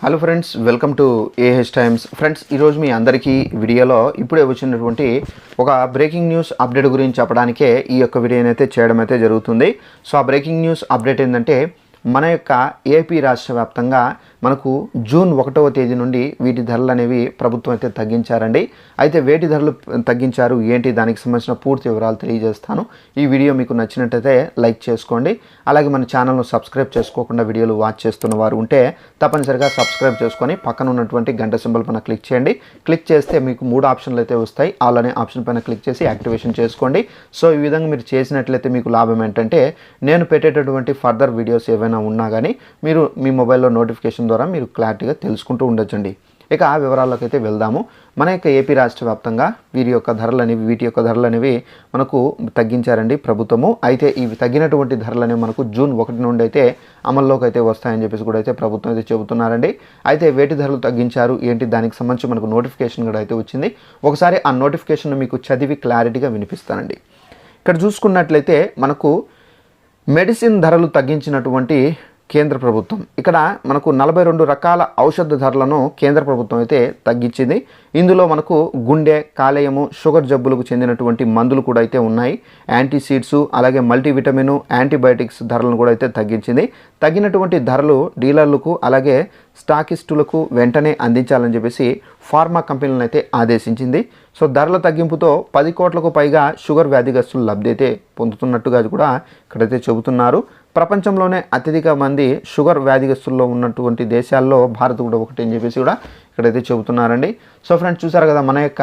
Hello friends, welcome to AH times. Friends, ఈరోజు మీ అందరికీ వీడియోలో ఇప్పుడే వచ్చినటువంటి ఒక బ్రేకింగ్ న్యూస్ అప్డేట్ గురించి చెప్పడానికే ఈ యొక్క వీడియోని అయితే చేయడం అయితే జరుగుతుంది. సో ఆ బ్రేకింగ్ న్యూస్ అప్డేట్ ఏంటంటే మన యొక్క ఏపీ రాష్ట్ర వ్యాప్తంగా మనకు జూన్ 1వ తేదీ నుండి వీటి ధరలు అనేవి ప్రభుత్వం అయితే తగ్గించారండి. అయితే వేటి ధరలు తగ్గించారు ఏంటి, దానికి సంబంధించిన పూర్తి వివరాలు తెలియజేస్తాను. ఈ వీడియో మీకు నచ్చినట్టయితే లైక్ చేసుకోండి. అలాగే మన ఛానల్ను సబ్స్క్రైబ్ చేసుకోకుండా వీడియోలు వాచ్ చేస్తున్న వారు ఉంటే తప్పనిసరిగా సబ్స్క్రైబ్ చేసుకొని పక్కన ఉన్నటువంటి గంట సింబల్ పైన క్లిక్ చేయండి. క్లిక్ చేస్తే మీకు 3 ఆప్షన్లు అయితే వస్తాయి. ఆల్ అనే ఆప్షన్ పైన క్లిక్ చేసి యాక్టివేషన్ చేసుకోండి. సో ఈ విధంగా మీరు చేసినట్లయితే మీకు లాభం ఏంటంటే నేను పెట్టేటటువంటి ఫర్దర్ వీడియోస్ ఏవైనా ఉన్నా కానీ మీరు మీ మొబైల్లో నోటిఫికేషన్ ద్వారా మీరు క్లారిటీగా తెలుసుకుంటూ ఉండొచ్చండి. ఇక ఆ వివరాల్లోకి అయితే వెళ్దాము. మన యొక్క ఏపీ రాష్ట్ర వ్యాప్తంగా వీటి యొక్క ధరలు అనేవి మనకు తగ్గించారండి ప్రభుత్వము. అయితే ఇవి తగ్గినటువంటి ధరలు అనేవి మనకు జూన్ 1 నుండి అయితే అమల్లోకి అయితే వస్తాయని చెప్పేసి కూడా అయితే ప్రభుత్వం అయితే చెబుతున్నారండి. అయితే వేటి ధరలు తగ్గించారు ఏంటి, దానికి సంబంధించి మనకు నోటిఫికేషన్ కూడా అయితే వచ్చింది. ఒకసారి ఆ నోటిఫికేషన్ మీకు చదివి క్లారిటీగా వినిపిస్తానండి. ఇక్కడ చూసుకున్నట్లయితే మనకు మెడిసిన్ ధరలు తగ్గించినటువంటి కేంద్ర ప్రభుత్వం, ఇక్కడ మనకు 42 రకాల ఔషధ ధరలను కేంద్ర ప్రభుత్వం అయితే తగ్గించింది. ఇందులో మనకు గుండె, కాలేయము, షుగర్ జబ్బులకు చెందినటువంటి మందులు కూడా అయితే ఉన్నాయి. యాంటీసీడ్స్, అలాగే మల్టీవిటమిన్, యాంటీబయాటిక్స్ ధరలను కూడా అయితే తగ్గించింది. తగ్గినటువంటి ధరలు డీలర్లకు అలాగే స్టాకిస్టులకు వెంటనే అందించాలని చెప్పేసి ఫార్మా కంపెనీలను అయితే ఆదేశించింది. సో ధరల తగ్గింపుతో 10 కోట్లకు పైగా షుగర్ వ్యాధిగ్రస్తులు లబ్ధి అయితే పొందుతున్నట్టుగా కూడా ఇక్కడైతే చెబుతున్నారు. ప్రపంచంలోనే అత్యధిక మంది షుగర్ వ్యాధిగ్రస్తుల్లో ఉన్నటువంటి దేశాల్లో భారత్ కూడా ఒకటి అని చెప్పేసి కూడా ఇక్కడైతే చెబుతున్నారండి. సో ఫ్రెండ్స్, చూసారు కదా మన యొక్క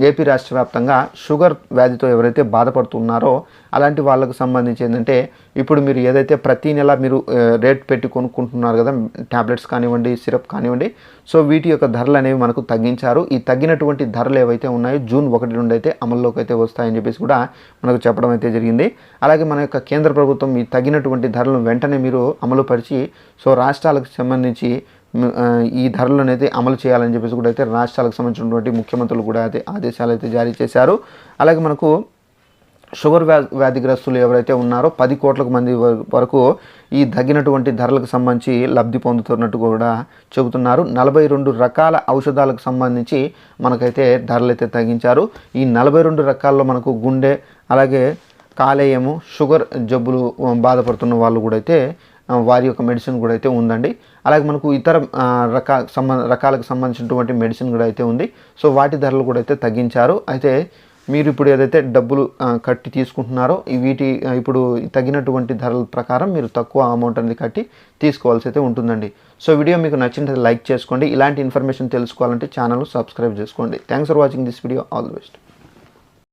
ఏపీ రాష్ట్ర వ్యాప్తంగా షుగర్ వ్యాధితో ఎవరైతే బాధపడుతున్నారో అలాంటి వాళ్ళకు సంబంధించి ఏంటంటే ఇప్పుడు మీరు ఏదైతే ప్రతి నెల మీరు రేట్ పెట్టి కొనుక్కుంటున్నారు కదా, ట్యాబ్లెట్స్ కానివ్వండి, సిరప్ కానివ్వండి, సో వీటి యొక్క ధరలు అనేవి మనకు తగ్గించారు. ఈ తగ్గినటువంటి ధరలు ఏవైతే ఉన్నాయో జూన్ 1 నుండి అయితే అమల్లోకి అయితే వస్తాయని చెప్పేసి కూడా మనకు చెప్పడం అయితే జరిగింది. అలాగే మన యొక్క కేంద్ర ప్రభుత్వం ఈ తగ్గినటువంటి ధరలను వెంటనే మీరు అమలు పరిచి సో రాష్ట్రాలకు సంబంధించి ఈ ధరలను అయితే అమలు చేయాలని చెప్పేసి కూడా అయితే రాష్ట్రాలకు సంబంధించినటువంటి ముఖ్యమంత్రులు కూడా అయితే ఆదేశాలు అయితే జారీ చేశారు. అలాగే మనకు షుగర్ వ్యాధిగ్రస్తులు ఎవరైతే ఉన్నారో 10 కోట్ల మంది వరకు ఈ తగ్గినటువంటి ధరలకు సంబంధించి లబ్ధి పొందుతున్నట్టు కూడా చెబుతున్నారు. 42 రకాల ఔషధాలకు సంబంధించి మనకైతే ధరలు అయితే తగ్గించారు. ఈ 42 రకాల్లో మనకు గుండె, అలాగే కాలేయము, షుగర్ జబ్బులు బాధపడుతున్న వాళ్ళు కూడా అయితే వారి యొక్క మెడిసిన్ కూడా అయితే ఉందండి. అలాగే మనకు ఇతర రకాలకు సంబంధించినటువంటి మెడిసిన్ కూడా అయితే ఉంది. సో వాటి ధరలు కూడా అయితే తగ్గించారు. అయితే మీరు ఇప్పుడు ఏదైతే డబ్బులు కట్టి తీసుకుంటున్నారో ఇప్పుడు తగినటువంటి ధరల ప్రకారం మీరు తక్కువ అమౌంట్ అనేది కట్టి తీసుకోవాల్సి అయితే ఉంటుందండి. సో వీడియో మీకు నచ్చినట్లయితే లైక్ చేసుకోండి. ఇలాంటి ఇన్ఫర్మేషన్ తెలుసుకోవాలంటే ఛానల్ సబ్స్క్రైబ్ చేసుకోండి. Thanks for watching this video. All the best.